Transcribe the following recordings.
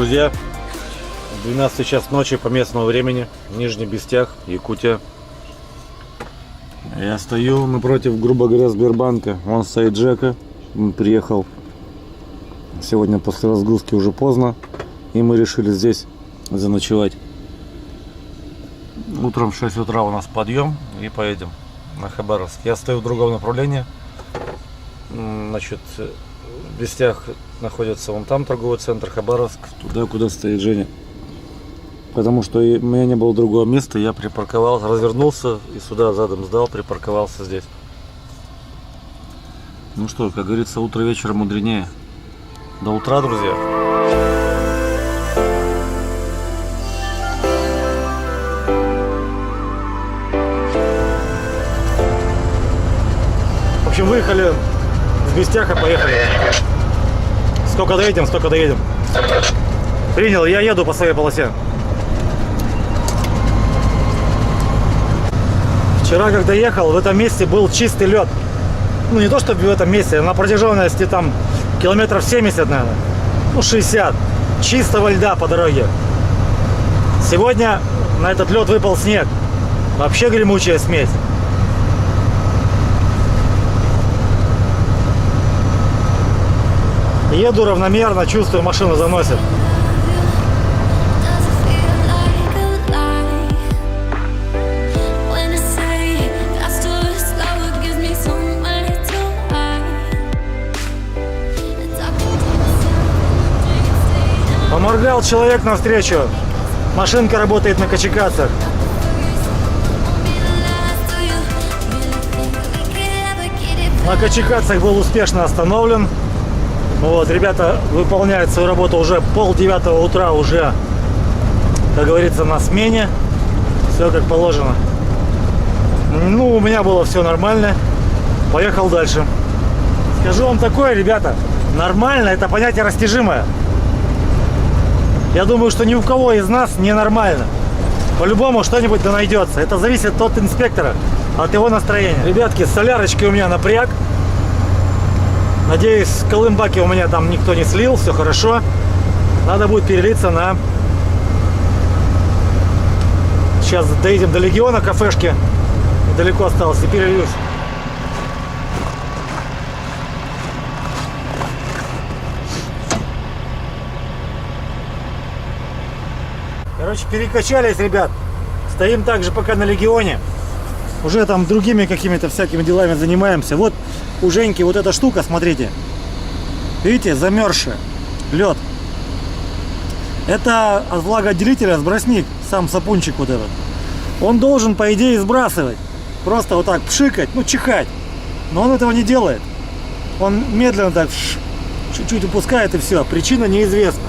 друзья, 12 час ночи по местному времени, Нижний Бестях, Якутия. Я стою напротив, грубо говоря, Сбербанка. Вон стоит Джека, он приехал сегодня после разгрузки уже поздно, и мы решили здесь заночевать. Утром в 6 утра у нас подъем и поедем на Хабаровск. Я стою в другом направлении. Значит, в Бестях находится вон там торговый центр, Хабаровск, туда, куда стоит Женя. Потому что у меня не было другого места, я припарковался, развернулся и сюда задом сдал, припарковался здесь. Ну что, как говорится, утро вечера мудренее. До утра, друзья. В общем, выехали с Бестяха, поехали. Сколько доедем, столько доедем. Принял, я еду по своей полосе. Вчера, когда ехал, в этом месте был чистый лед. Ну, не то, чтобы в этом месте, на протяженности там километров 70, наверное. Ну, 60. Чистого льда по дороге. Сегодня на этот лед выпал снег. Вообще гремучая смесь. Еду равномерно, чувствую, машину заносит. Поморгал человек навстречу. Машинка работает на качекацах. На качекацах был успешно остановлен. Вот, ребята выполняют свою работу уже 8:30 утра, уже, как говорится, на смене. Все как положено. Ну, у меня было все нормально. Поехал дальше. Скажу вам такое, ребята, нормально — это понятие растяжимое. Я думаю, что ни у кого из нас не нормально. По-любому что-нибудь да найдется. Это зависит от инспектора, от его настроения. Ребятки, солярочки у меня напряг. Надеюсь, в Колымбаке у меня там никто не слил, все хорошо. Надо будет перелиться на... Сейчас доедем до Легиона, кафешки. Недалеко осталось, и перельюсь. Короче, перекачались, ребят. Стоим также пока на Легионе. Уже там другими какими-то всякими делами занимаемся. Вот у Женьки вот эта штука, смотрите. Видите, замерзшая. Лед. Это от влагоотделителя сбросник, сам сапунчик вот этот. Он должен, по идее, сбрасывать. Просто вот так пшикать, ну чихать. Но он этого не делает. Он медленно так чуть-чуть упускает, и все. Причина неизвестна.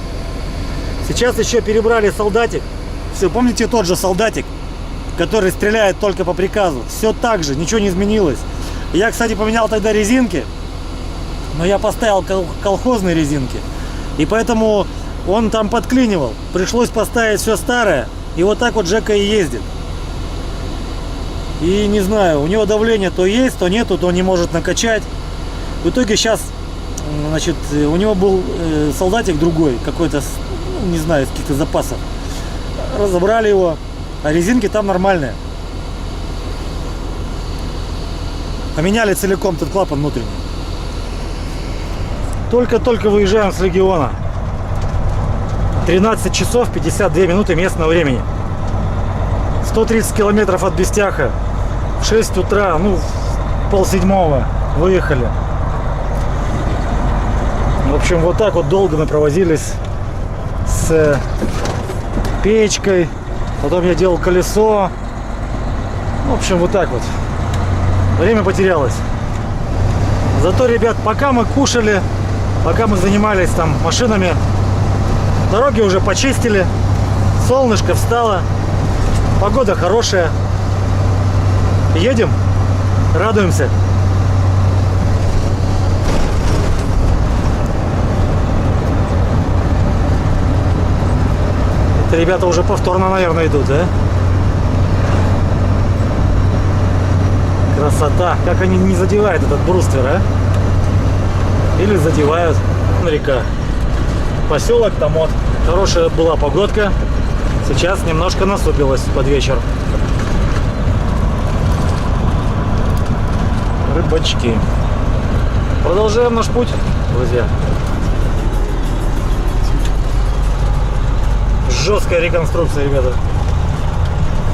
Сейчас еще перебрали солдатик. Все, помните тот же солдатик, который стреляет только по приказу? Все так же, ничего не изменилось. Я, кстати, поменял тогда резинки, но я поставил колхозные резинки. И поэтому он там подклинивал. Пришлось поставить все старое. И вот так вот Жека и ездит. И не знаю, у него давление то есть, то нету, то не может накачать. В итоге сейчас, значит, у него был солдатик другой, какой-то, ну, не знаю, из каких-то запасов. Разобрали его, а резинки там нормальные. Поменяли целиком этот клапан внутренний. Только-только выезжаем с Легиона. 13 часов 52 минуты местного времени. 130 километров от Бестяха. В 6 утра, ну, в 6:30 выехали. В общем, вот так вот долго мы провозились с печкой. Потом я делал колесо. В общем, вот так вот. Время потерялось. Зато, ребят, пока мы кушали, пока мы занимались там машинами, дороги уже почистили, солнышко встало, погода хорошая. Едем, радуемся. Это ребята уже повторно, наверное, идут, да? Красота. Как они не задевают этот бруствер, а? Или задевают. Река. Поселок Томот. Хорошая была погодка. Сейчас немножко насупилась под вечер. Рыбачки. Продолжаем наш путь, друзья. Жесткая реконструкция, ребята.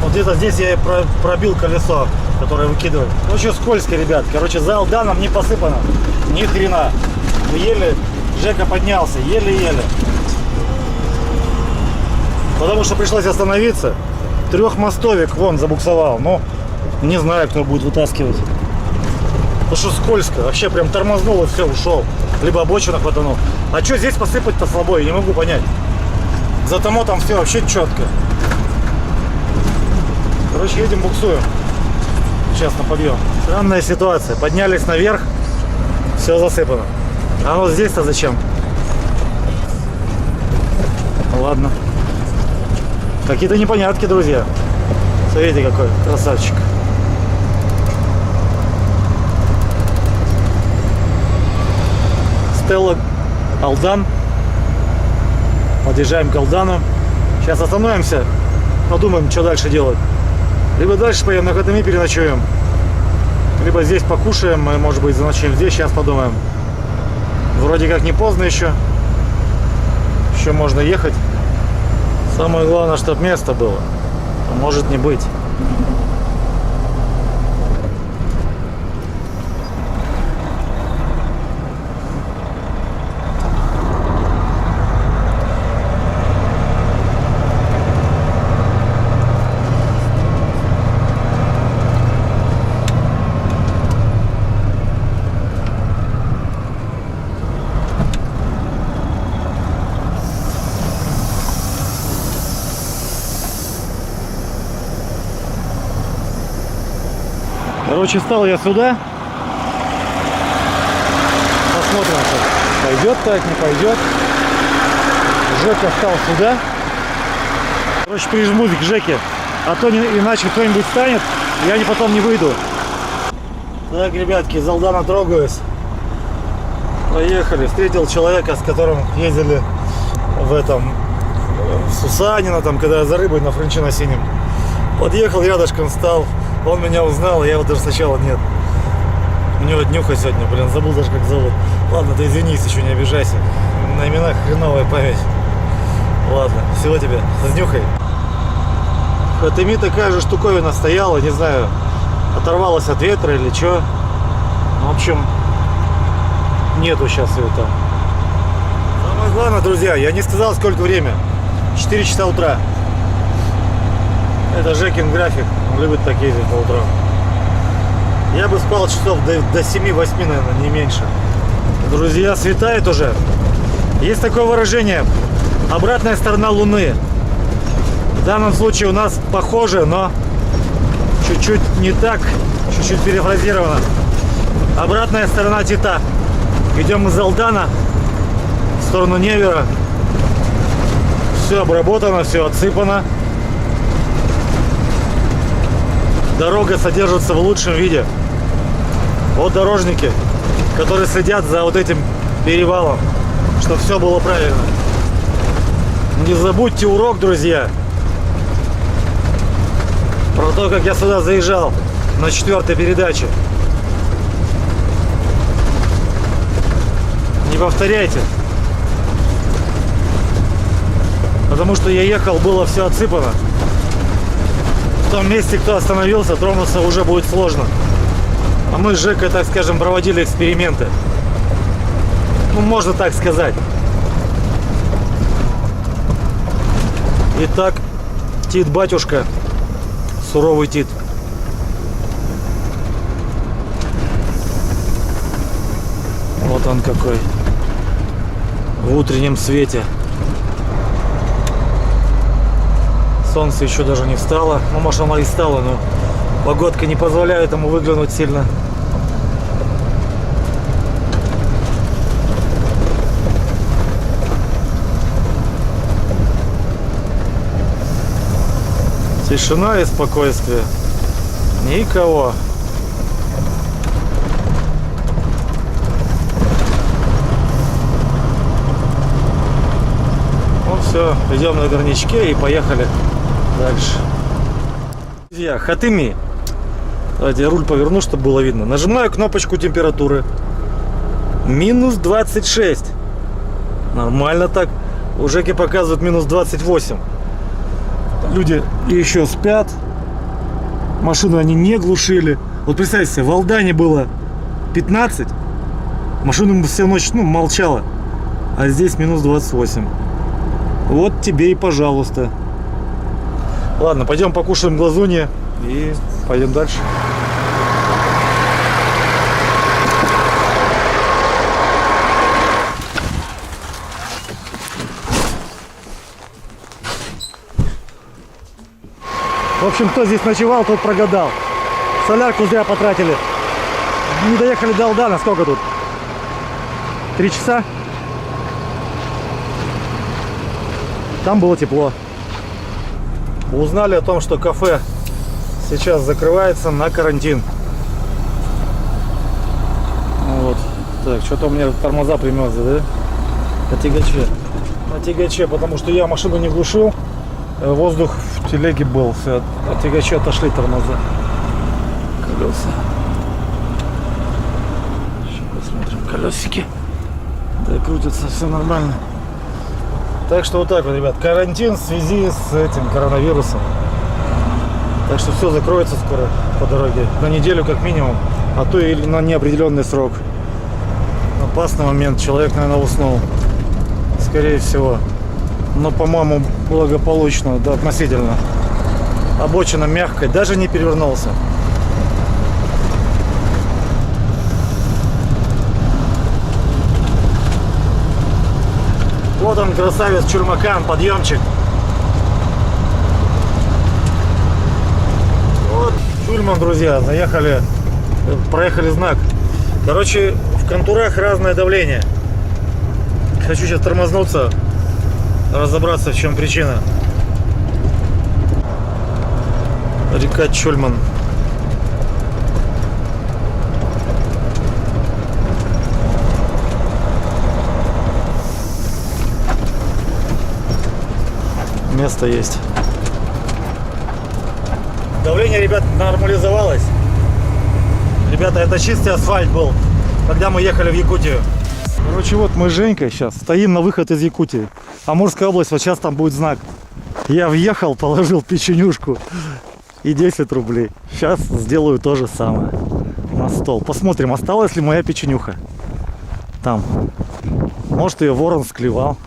Вот где-то здесь я пробил колесо, которое выкидывает. Очень скользко, ребят. Короче, за Алданом не посыпано. Ни хрена. Еле Жека поднялся. Еле-еле. Потому что пришлось остановиться. Трехмостовик вон забуксовал. Но не знаю, кто будет вытаскивать. Потому что скользко. Вообще прям тормознул и все, ушел. Либо обочину хватанул. А что здесь посыпать-то слабо? Я не могу понять. Зато там все вообще четко. Короче, едем, буксуем. Сейчас на подъем. Странная ситуация. Поднялись наверх. Все засыпано. А вот здесь-то зачем? Ладно. Какие-то непонятки, друзья. Смотрите, какой красавчик. Стелла Алдан. Подъезжаем к Алдану. Сейчас остановимся. Подумаем, что дальше делать. Либо дальше поедем на Хатами, переночуем. Либо здесь покушаем, мы, может быть, заночуем здесь. Сейчас подумаем. Вроде как не поздно еще. Еще можно ехать. Самое главное, чтобы место было. А может не быть. Короче, встал я сюда. Посмотрим, пойдет так, не пойдет. Жека встал сюда. Короче, прижмусь к Жеке. А то иначе кто-нибудь станет, я потом не выйду. Так, ребятки, из Алдана трогаюсь. Поехали. Встретил человека, с которым ездили в Сусанина, там, когда я за рыбой на Френче на синем. Подъехал, рядышком стал. Он меня узнал, я его даже сначала нет. У него днюха сегодня, блин, забыл даже как зовут. Ладно, ты извинись, еще не обижайся. На именах хреновая память. Ладно, всего тебе, с днюхой. В Хатами такая же штуковина стояла, не знаю, оторвалась от ветра или что. В общем, нету сейчас ее там. Самое главное, друзья, я не сказал, сколько время. 4 часа утра. Это Жекин график, он любит так ездить по утрам. Я бы спал часов до 7-8, наверное, не меньше. Друзья, светает уже. Есть такое выражение: обратная сторона Луны. В данном случае у нас похоже, но чуть-чуть не так, чуть-чуть перефразировано. Обратная сторона Тита. Идем из Алдана в сторону Невера. Все обработано, все отсыпано. Дорога содержится в лучшем виде. Вот дорожники, которые следят за вот этим перевалом, чтобы все было правильно. Не забудьте урок, друзья, про то, как я сюда заезжал на 4-й передаче. Не повторяйте. Потому что я ехал, было все отсыпано. В том месте, кто остановился, тронуться уже будет сложно. А мы с Жекой, так скажем, проводили эксперименты. Ну, можно так сказать. Итак, Тит-батюшка, суровый Тит. Вот он какой. В утреннем свете. Солнце еще даже не встало. Ну, может, оно и встало, но погодка не позволяет ему выглянуть сильно. Тишина и спокойствие. Никого. Ну все, идем на горнячке и поехали дальше. Друзья, Хатыми. Давайте я руль поверну, чтобы было видно. Нажимаю кнопочку температуры. Минус 26. Нормально так. У Жеки показывают минус 28. Люди еще спят. Машину они не глушили. Вот представьте себе, в Алдане было 15. Машина всю ночь молчала. А здесь минус 28. Вот тебе и пожалуйста. Ладно, пойдем покушаем глазуньи и пойдем дальше. В общем, кто здесь ночевал, тот прогадал. Солярку зря потратили. Не доехали до Алдана. Сколько тут? 3 часа? Там было тепло. Узнали о том, что кафе сейчас закрывается на карантин. Вот. Так, что-то у меня тормоза примерзли, да? На тягаче, потому что я машину не глушил. Воздух в телеге был. Все, от тягача отошли тормоза. Колеса. Сейчас посмотрим. Колесики. Да, крутятся, все нормально. Так что вот так вот, ребят. Карантин в связи с этим коронавирусом. Так что все закроется скоро по дороге. На неделю как минимум. А то и на неопределенный срок. Опасный момент. Человек, наверное, уснул. Скорее всего. Но, по-моему, благополучно, да, относительно. Обочина мягкая, даже не перевернулся. Вот он, красавец Чурмакан, подъемчик. Вот Чульман, друзья, заехали, проехали знак. Короче, в контурах разное давление. Хочу сейчас тормознуться, разобраться, в чем причина. Река Чульман. Место есть. Давление, ребят, нормализовалось. Ребята, это чистый асфальт был, когда мы ехали в Якутию. Короче, вот мы с Женькой сейчас стоим на выход из Якутии. Амурская область, вот сейчас там будет знак. Я въехал, положил печенюшку и 10 рублей. Сейчас сделаю то же самое на стол. Посмотрим, осталась ли моя печенюха. Там. Может, ее ворон склевал.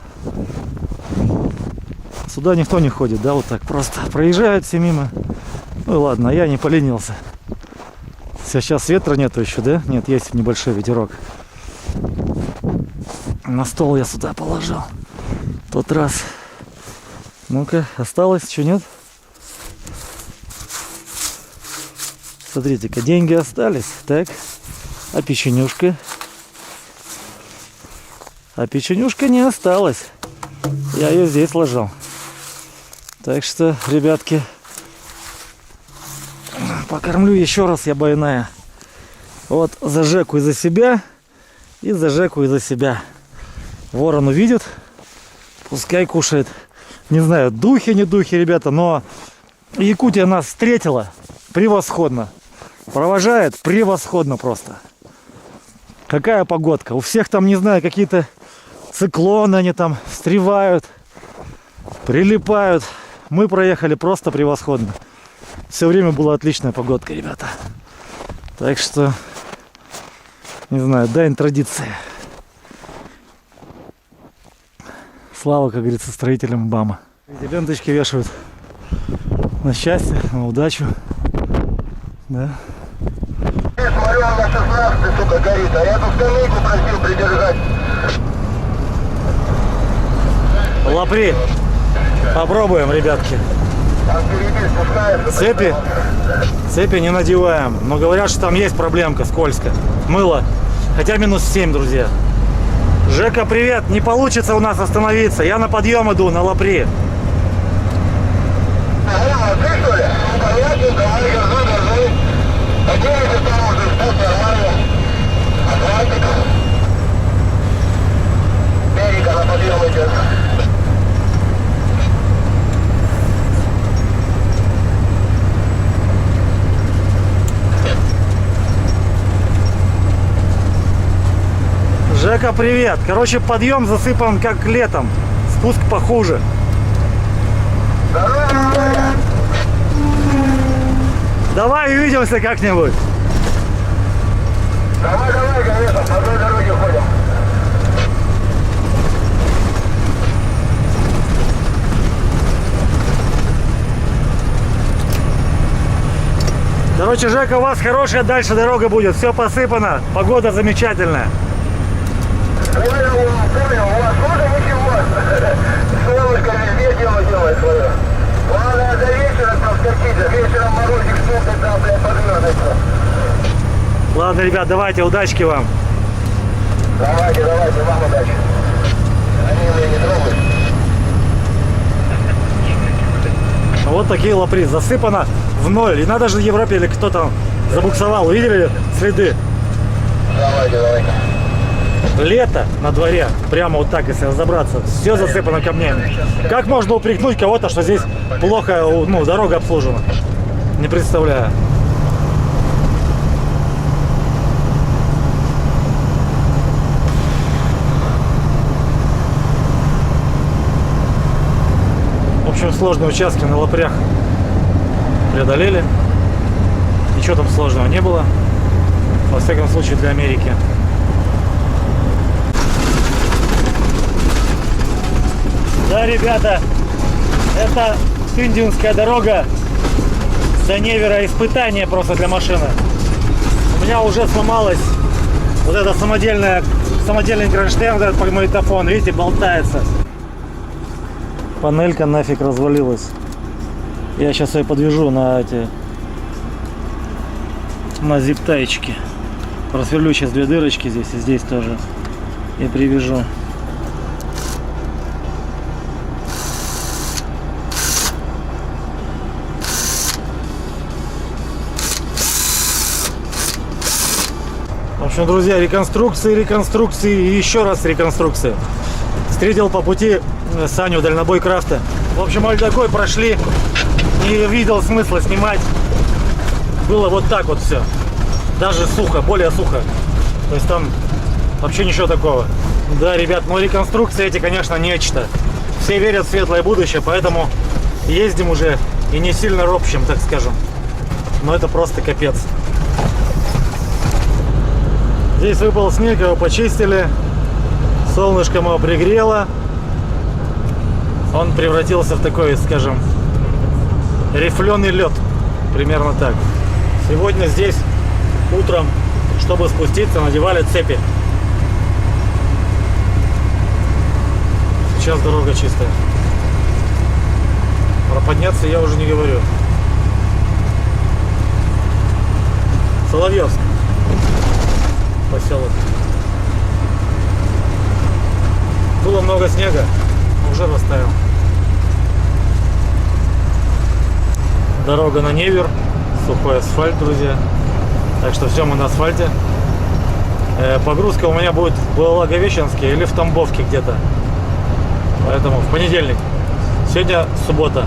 Сюда никто не ходит, да, вот так просто проезжают все мимо. Ну и ладно, я не поленился. Сейчас ветра нету еще, да? Нет, есть небольшой ветерок. На стол я сюда положил. Тот раз. Ну-ка, осталось, что нет? Смотрите-ка, деньги остались. Так, а печенюшка? А печенюшка не осталась. Я ее здесь ложил. Так что, ребятки, покормлю еще раз я больная. Вот за Жеку и за себя, и за Жеку и за себя. Ворон увидит, пускай кушает. Не знаю, духи, не духи, ребята, но Якутия нас встретила превосходно. Провожает превосходно просто. Какая погодка. У всех там, не знаю, какие-то циклоны, они там встревают, прилипают. Мы проехали просто превосходно. Все время была отличная погодка, ребята. Так что, не знаю, дань традиции. Слава, как говорится, строителям БАМа. Эти ленточки вешают на счастье, на удачу. Да. Я смотрю, он на 16, сука, горит, а я тут скамейку просил придержать. Лапри. Попробуем, ребятки. Там впереди спускается. Цепи не надеваем. Но говорят, что там есть проблемка, скользко. Мыло. Хотя минус 7, друзья. Жека, привет. Не получится у нас остановиться. Я на подъем иду, на Лапри. Ага, ты что ли? Ну, понятно, давай, держи. Надеюсь, там уже спуск нормально. Атлантика. Берега на подъем идет. Жека, привет. Короче, подъем засыпан как летом. Спуск похуже. Давай увидимся как-нибудь. Давай, конечно, по одной дороге ходим. Короче, Жека, у вас хорошая дальше дорога будет. Все посыпано. Погода замечательная. Понял, у вас тоже ничего. Солнышко везде делает свое. Главное, за вечером проскочить, вечером морозик стукнет, там, блядь, подвернется. Ладно, ребят, давайте, удачки вам. Давайте, вам удачи. Они меня не трогают. Вот такие лапри. Засыпано в ноль. И надо же в Европе или кто там забуксовал. Увидели следы? Давайте. Лето на дворе. Прямо вот так, если разобраться. Все засыпано камнями. Как можно упрекнуть кого-то, что здесь плохо, ну, дорога обслужена? Не представляю. В общем, сложные участки на лапрях преодолели. Ничего там сложного не было. Во всяком случае, для Америки. Да, ребята, это Финдинская дорога до Невера, испытание просто для машины. У меня уже сломалась вот эта самодельный кронштейн, вот этот магнитофон, видите, болтается. Панелька нафиг развалилась. Я сейчас ее подвяжу на зип-таечки. Просверлю сейчас 2 дырочки здесь и здесь тоже. И привяжу. В общем, друзья, реконструкции и еще раз реконструкции. Встретил по пути Саню Дальнобой Крафта. В общем, Альдагой прошли, не видел смысла снимать. Было вот так вот все. Даже сухо, более сухо. То есть там вообще ничего такого. Да, ребят, но реконструкции эти, конечно, нечто. Все верят в светлое будущее, поэтому ездим уже и не сильно ропщим, так скажем. Но это просто капец. Здесь выпал снег, его почистили. Солнышком его пригрело. Он превратился в такой, скажем, рифленый лед. Примерно так. Сегодня здесь утром, чтобы спуститься, надевали цепи. Сейчас дорога чистая. Про подняться я уже не говорю. Соловьевск. Поселок. Было много снега, уже растаял. Дорога на Невер, сухой асфальт, друзья. Так что все, мы на асфальте. Погрузка у меня будет в Благовещенске или в Тамбовке где-то. Поэтому в понедельник. Сегодня суббота.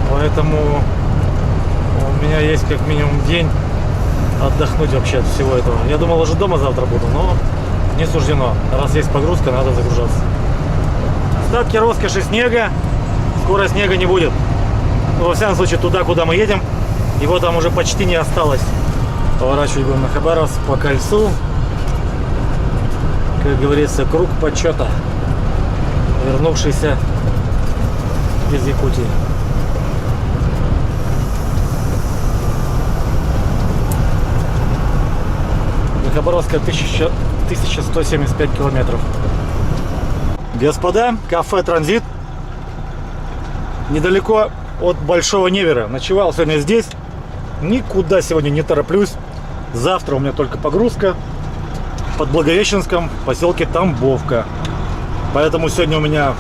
Поэтому у меня есть как минимум день отдохнуть вообще от всего этого. Я думал, уже дома завтра буду, но не суждено. Раз есть погрузка, надо загружаться. Остатки роскоши снега. Скоро снега не будет. Ну, во всяком случае, туда, куда мы едем, его там уже почти не осталось. Поворачивать будем на Хабаровск по кольцу. Как говорится, круг почета. Вернувшийся из Якутии. До Хабаровска 1175 километров. Господа, кафе «Транзит» недалеко от Большого Невера. Ночевал сегодня здесь. Никуда сегодня не тороплюсь. Завтра у меня только погрузка под Благовещенском в поселке Тамбовка. Поэтому сегодня у меня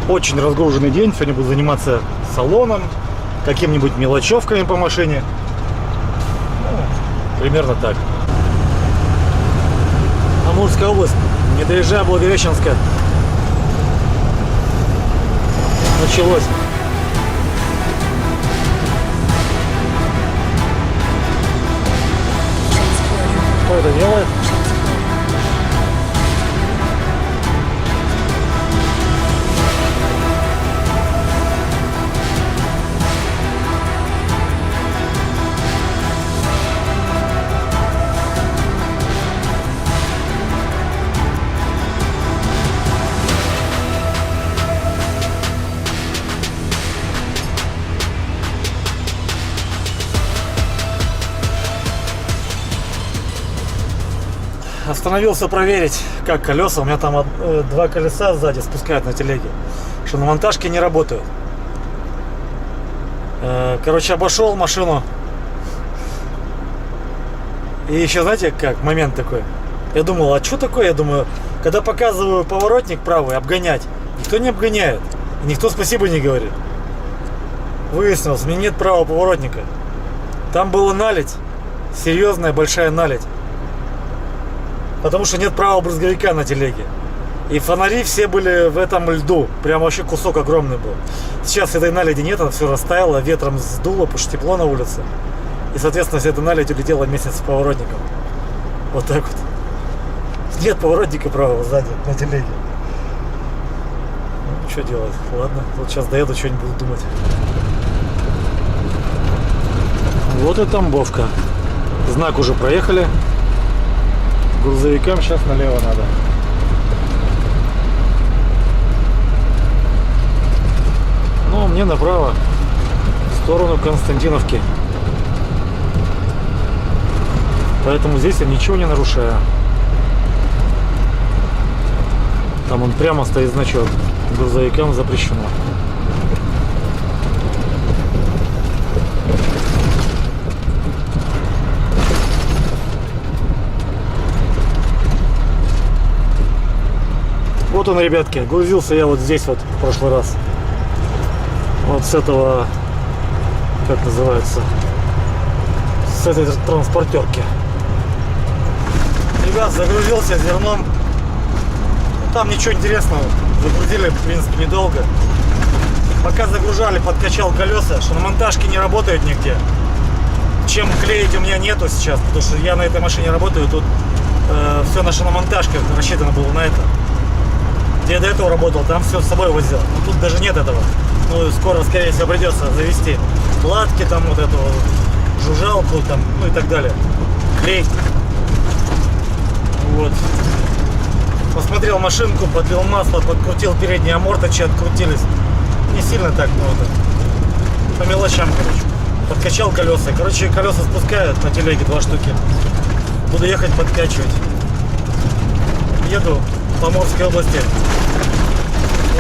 очень разгруженный день. Сегодня буду заниматься салоном, какими-нибудь мелочевками по машине. Ну, примерно так. Амурская область, не доезжая Благовещенска, началось. Кто это делает? остановился проверить, как колеса. У меня там два колеса сзади спускают на телеге, что на монтажке не работают. Короче, обошел машину. И еще, знаете, как момент такой. Я думал, а что такое? Я думаю, когда показываю поворотник правый, обгонять, никто не обгоняет. И никто спасибо не говорит. Выяснилось, у меня нет правого поворотника. Там была наледь. Серьезная большая наледь. Потому что нет правого брызговика на телеге. И фонари все были в этом льду. Прям вообще кусок огромный был. Сейчас этой наледи нет, она все растаяло, ветром сдуло, потому что тепло на улице. И, соответственно, вся эта наледь улетела вместе с поворотником. Вот так вот. Нет поворотника правого сзади на телеге. Ну, что делать? Ладно, вот сейчас доеду, что-нибудь буду думать. Вот и Тамбовка. Знак уже проехали. Грузовикам сейчас налево надо. Ну, мне направо, в сторону Константиновки. Поэтому здесь я ничего не нарушаю. Там он прямо стоит значок. Грузовикам запрещено. Вот он, ребятки, грузился я вот здесь вот в прошлый раз. Вот с этого, как называется, с этой транспортерки. Ребят, загрузился зерном. Там ничего интересного. Загрузили, в принципе, недолго. Пока загружали, подкачал колеса, что на монтажке не работают нигде. Чем клеить у меня нету сейчас, потому что я на этой машине работаю. Тут все на шиномонтажках рассчитано было на это. Где я до этого работал, там все с собой возил. Но тут даже нет этого. Ну, скоро, скорее всего, придется завести платки, там вот эту жужжалку, там, ну и так далее. Клей. Вот. Посмотрел машинку, подлил масло, подкрутил передние аморточки, открутились. Не сильно так, но это по мелочам, короче. Подкачал колеса. Короче, колеса спускают на телеге 2 штуки. Буду ехать подкачивать. Еду в Поморской области.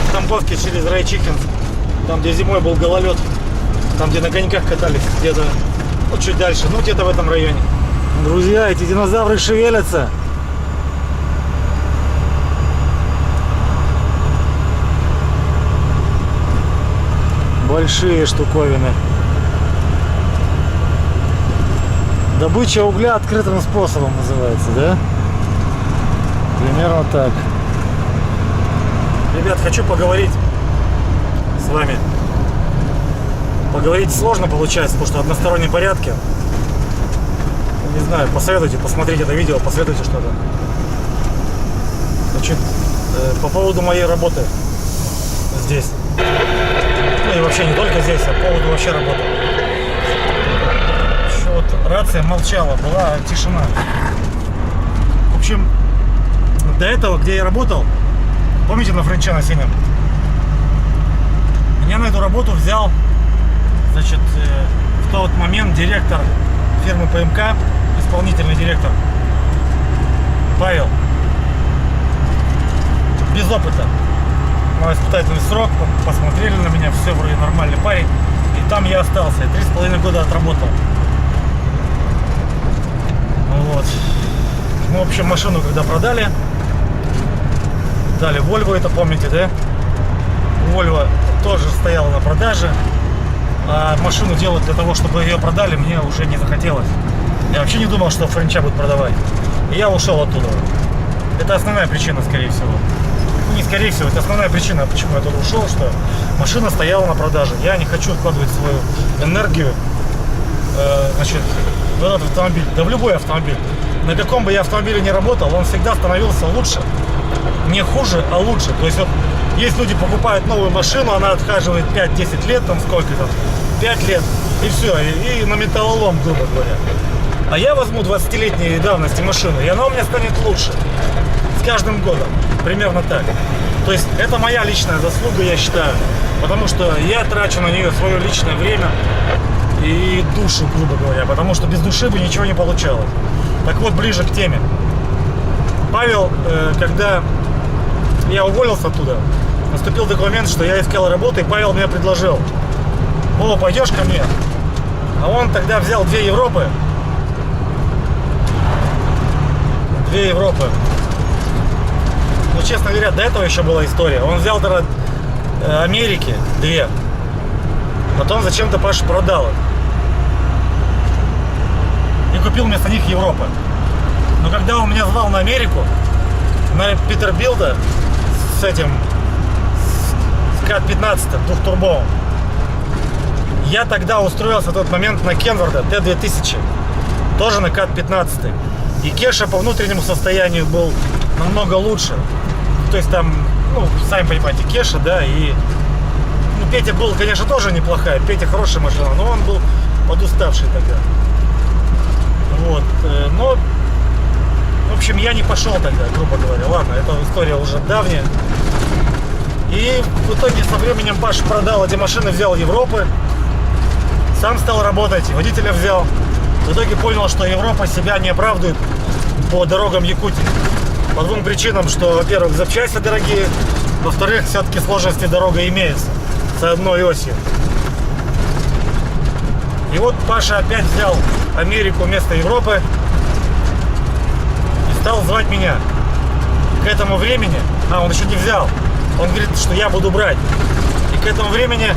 В Тамбовке через Райчихинск. Там, где зимой был гололед. Там, где на коньках катались. Где-то, ну, чуть дальше. Ну, где-то в этом районе. Друзья, эти динозавры шевелятся. Большие штуковины. Добыча угля открытым способом называется, да? Примерно так. Ребят, хочу поговорить с вами. Поговорить сложно получается, потому что в одностороннем порядке. Не знаю, посоветуйте, посмотрите это видео, посоветуйте что-то. Значит, по поводу моей работы здесь. Ну и вообще не только здесь, а по поводу вообще работы. Еще вот рация молчала, была тишина. В общем, до этого, где я работал, помните, на Френче на синем? Меня на эту работу взял, значит, в тот момент директор фирмы ПМК, исполнительный директор Павел, без опыта. На испытательный срок, посмотрели на меня, все вроде нормальный парень. И там я остался, 3,5 года отработал. Вот. Ну, в общем, машину когда продали, дали Volvo, это помните, да? Volvo тоже стояла на продаже. А машину делать для того, чтобы ее продали, мне уже не захотелось. Я вообще не думал, что Френча будет продавать. И я ушел оттуда. Это основная причина, скорее всего. Не скорее всего, это основная причина, почему я туда ушел, что машина стояла на продаже. Я не хочу вкладывать свою энергию, значит, в этот автомобиль, да в любой автомобиль. На каком бы я автомобиле ни работал, он всегда становился лучше. Не хуже, а лучше. То есть вот есть люди покупают новую машину, она отхаживает 5-10 лет, там сколько там, 5 лет, и все, и на металлолом, грубо говоря. А я возьму 20-летней давности машину, и она у меня станет лучше. С каждым годом. Примерно так. То есть это моя личная заслуга, я считаю. Потому что я трачу на нее свое личное время и душу, грубо говоря. Потому что без души бы ничего не получалось. Так вот, ближе к теме. Павел, когда я уволился оттуда, наступил такой момент, что я искал работу, и Павел мне предложил: о, пойдешь ко мне? А он тогда взял 2 Европы. 2 Европы. Ну, честно говоря, до этого еще была история. Он взял тогда Америки 2. Потом зачем-то Паша продал их. И купил вместо них Европы. Но когда он меня звал на Америку, на Питербилда с этим, с КАТ-15 двухтурбовым, я тогда устроился в тот момент на Кенворда Т-2000, тоже на КАТ-15. И Кеша по внутреннему состоянию был намного лучше. То есть там, ну, сами понимаете, Кеша, да, и... Ну, Петя был, конечно, тоже неплохая. Петя хорошая машина, но он был подуставший тогда. Вот, но... В общем, я не пошел тогда, грубо говоря. Ладно, эта история уже давняя. И в итоге со временем Паша продал эти машины, взял Европы. Сам стал работать, водителя взял. В итоге понял, что Европа себя не оправдывает по дорогам Якутии. По 2 причинам, что, во-первых, запчасти дорогие, во-вторых, все-таки сложности дорога имеется с одной осью. И вот Паша опять взял Америку вместо Европы и стал звать меня. К этому времени, он еще не взял, он говорит, что я буду брать. И к этому времени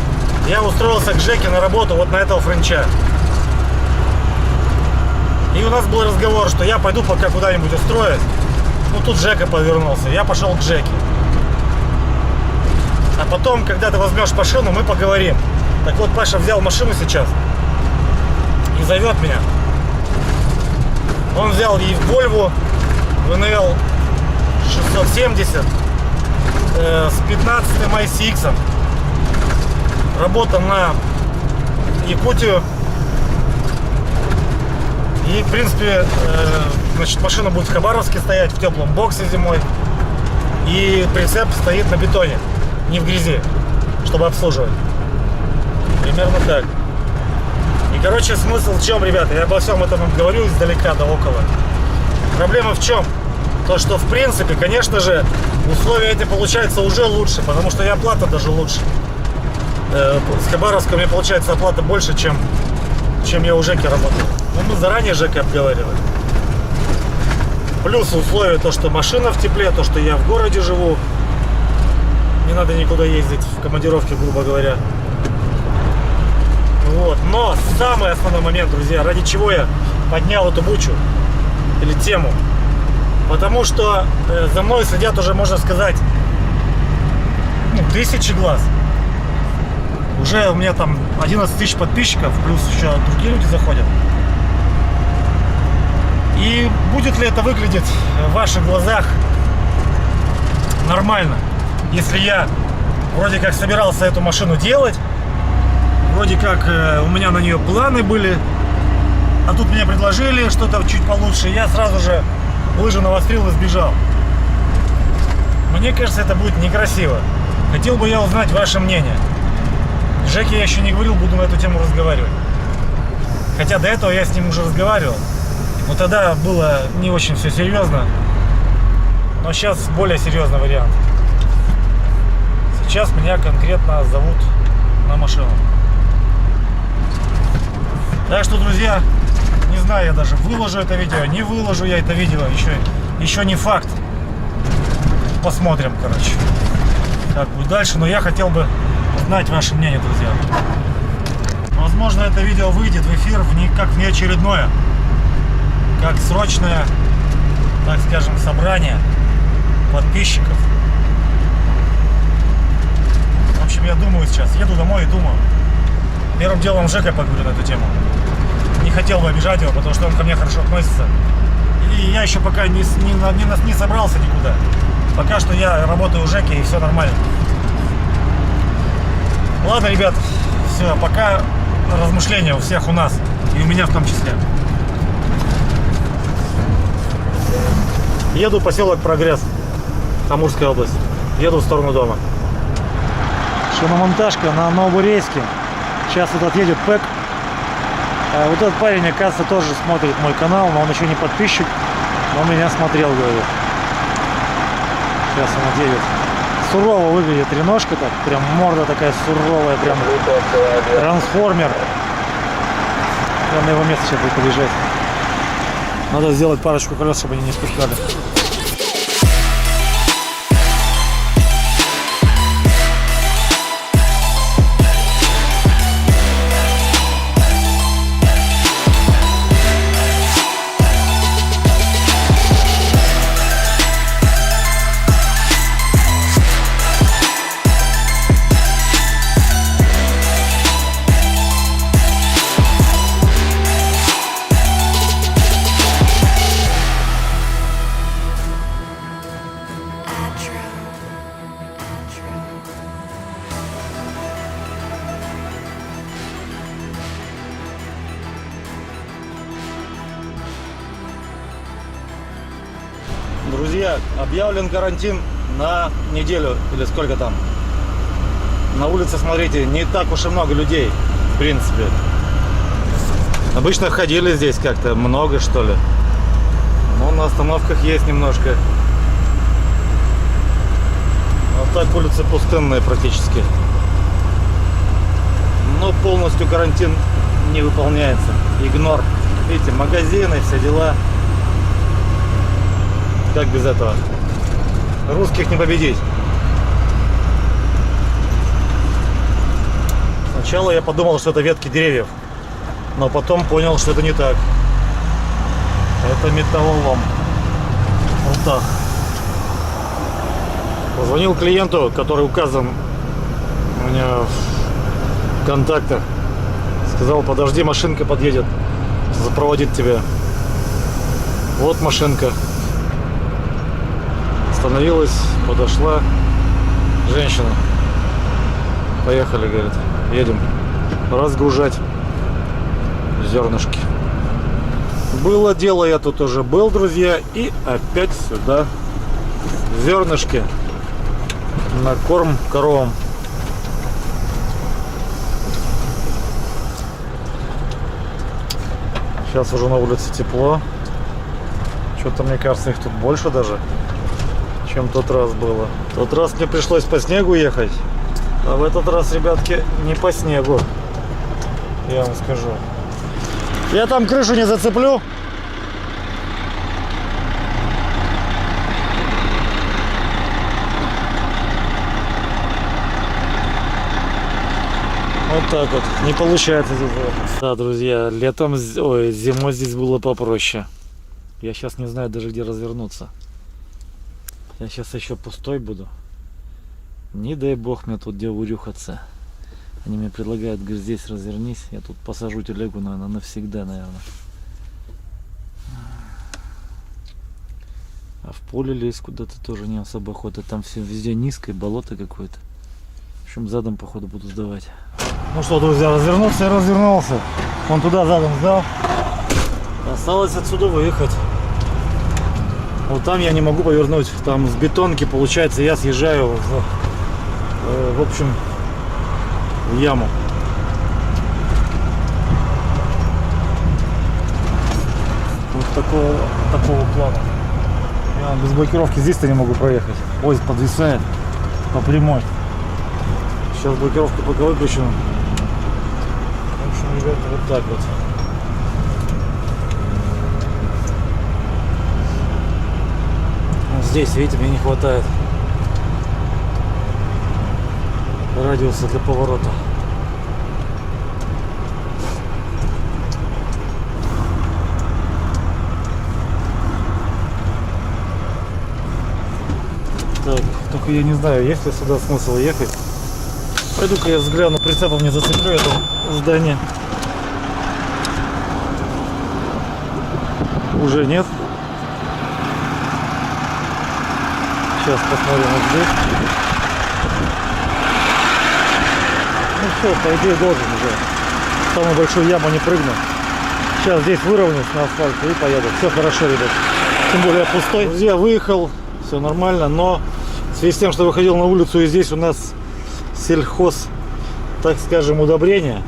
я устроился к Жеке на работу вот на этого френча. И у нас был разговор, что я пойду пока куда-нибудь устроюсь. Ну, тут Жека повернулся, я пошел к Жеке. А потом, когда ты возьмешь машину, мы поговорим. Так вот, Паша взял машину сейчас и зовет меня. Он взял ей Volvo ВНЛ 670 с 15-м ICX. Работа на Якутию. И, в принципе, значит, машина будет в Хабаровске стоять, в теплом боксе зимой. И прицеп стоит на бетоне, не в грязи, чтобы обслуживать. Примерно так. И, короче, смысл в чем, ребята? Я обо всем этом говорю издалека до около. Проблема в чем? То, что, в принципе, конечно же, условия эти получаются уже лучше, потому что и оплата даже лучше. С Хабаровска у меня получается оплата больше, чем я у Жеки работал. Но мы заранее Жека обговаривали. Плюс условие то, что машина в тепле, то, что я в городе живу. Не надо никуда ездить в командировке, грубо говоря. Вот. Но самый основной момент, друзья, ради чего я поднял эту бучу или тему. Потому что за мной следят уже, можно сказать, 1000 глаз. Уже у меня там 11 тысяч подписчиков, плюс еще другие люди заходят. И будет ли это выглядеть в ваших глазах нормально, если я вроде как собирался эту машину делать, вроде как у меня на нее планы были, а тут мне предложили что-то чуть получше, и я сразу же лыжи навострил и сбежал. Мне кажется, это будет некрасиво. Хотел бы я узнать ваше мнение. Жеке я еще не говорил, буду на эту тему разговаривать. Хотя до этого я с ним уже разговаривал. Но тогда было не очень все серьезно. Но сейчас более серьезный вариант. Сейчас меня конкретно зовут на машину. Так что, друзья, не знаю я даже, выложу это видео, не выложу я это видео. Еще не факт. Посмотрим, короче, как будет дальше. Но я хотел бы знать ваше мнение, друзья. Возможно, это видео выйдет в эфир как внеочередное, как срочное, так скажем, собрание подписчиков. В общем, я думаю сейчас, еду домой и думаю. Первым делом Жека поговорю на эту тему. Не хотел бы обижать его, потому что он ко мне хорошо относится. И я еще пока не собрался никуда. Пока что я работаю у Жеки, и все нормально. Ладно, ребят, все, пока размышления у всех у нас, и у меня в том числе. Еду в поселок Прогресс, Амурская область. Еду в сторону дома. Шиномонтажка на Новобурейске. Сейчас вот отъедет ПЭК. Вот этот парень, оказывается, тоже смотрит мой канал, но он еще не подписчик. Но он меня смотрел, говорит. Сейчас он едет. Сурово выглядит треножка так. Прям морда такая суровая. Прям трансформер. Я на его место сейчас буду побежать. Надо сделать парочку колес, чтобы они не спускали. Друзья, объявлен карантин на неделю или сколько там. На улице, смотрите, не так уж и много людей, в принципе. Обычно ходили здесь как-то много, что ли. Но на остановках есть немножко. Но так улицы пустынные практически. Но полностью карантин не выполняется. Игнор. Видите, магазины, все дела. Как без этого? Русских не победить. Сначала я подумал, что это ветки деревьев. Но потом понял, что это не так. Это металлолом. Вот так. Позвонил клиенту, который указан у меня в контактах. Сказал, подожди, машинка подъедет. Запроводит тебя. Вот машинка. Остановилась, подошла женщина. Поехали, говорит, едем разгружать зернышки. Было дело, я тут уже был, друзья, и опять сюда зернышки на корм коровам. Сейчас уже на улице тепло. Что-то, мне кажется, их тут больше даже, чем в тот раз было. В тот раз мне пришлось по снегу ехать, а в этот раз, ребятки, не по снегу. Я вам скажу. Я там крышу не зацеплю. Вот так вот. Не получается здесь. Да, друзья, летом, ой, зимой здесь было попроще. Я сейчас не знаю даже, где развернуться. Я сейчас еще пустой буду. Не дай бог мне тут где урюхаться. Они мне предлагают, говорят, здесь развернись. Я тут посажу телегу, наверное, навсегда, наверное. А в поле лезть куда-то тоже не особо охота. Там все везде низкое, болото какое-то. В общем, задом, походу, буду сдавать. Ну что, друзья, развернулся и развернулся. Вон туда задом сдал. Осталось отсюда выехать. Вот там я не могу повернуть. Там с бетонки, получается, я съезжаю в общем, в яму. Вот такого плана. Я без блокировки здесь-то не могу проехать. Ось подвисает по прямой. Сейчас блокировку пока выключу. В общем, ребята, вот так вот. Здесь, видите, мне не хватает радиуса для поворота. Так, только я не знаю, есть ли сюда смысл ехать. Пойду-ка я взгляну, прицепом не зацеплю это здание. Уже нет. Сейчас посмотрим вот здесь. Ну все, по идее должен уже. В самую большую яму не прыгну. Сейчас здесь выровняюсь на асфальте и поеду. Все хорошо, ребят. Тем более пустой. Друзья, выехал, все нормально, но в связи с тем, что выходил на улицу и здесь у нас сельхоз, так скажем, удобрения,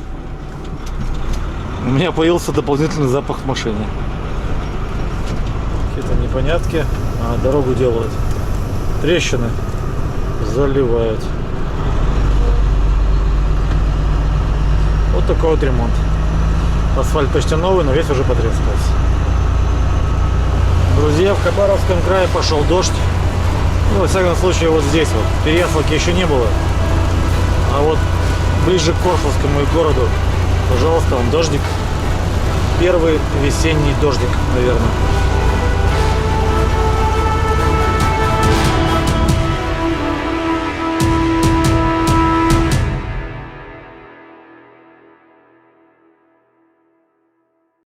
у меня появился дополнительный запах в машине. Какие-то непонятки, дорогу делают. трещины заливают. Вот такой вот ремонт. Асфальт почти новый, но весь уже потрескался. Друзья, в Хабаровском крае пошел дождь. Ну, во всяком случае, вот здесь вот. Переяславки еще не было. А вот ближе к Корсунскому и городу, пожалуйста, он дождик. Первый весенний дождик, наверное.